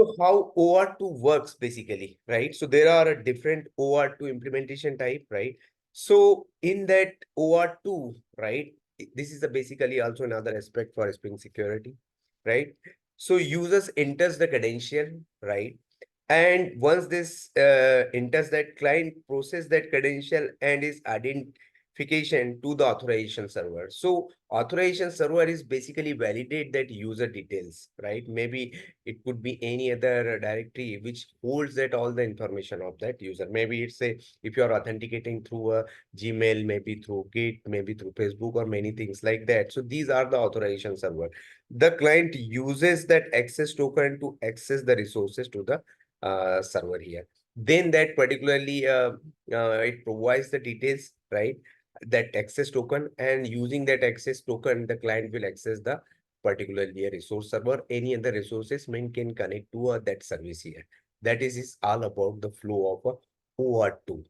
So how OR2 works basically, right? So there are a different OR2 implementation type, right? So in that OR2, right, this is a basically also another aspect for Spring Security, right? So users enters the credential, right? And once this enters that, client process that credential and is identification to the authorization server. So authorization server is basically validate that user details, right? Maybe it could be any other directory which holds that all the information of that user. Maybe it's a, if you are authenticating through a Gmail, maybe through Git, maybe through Facebook or many things like that. So these are the authorization server. The client uses that access token to access the resources to the server here. Then that particularly it provides the details, right? That access token, and using that access token, the client will access the particularly a resource server. Any other resources man can connect to that service here. That is all about the flow of a OR2.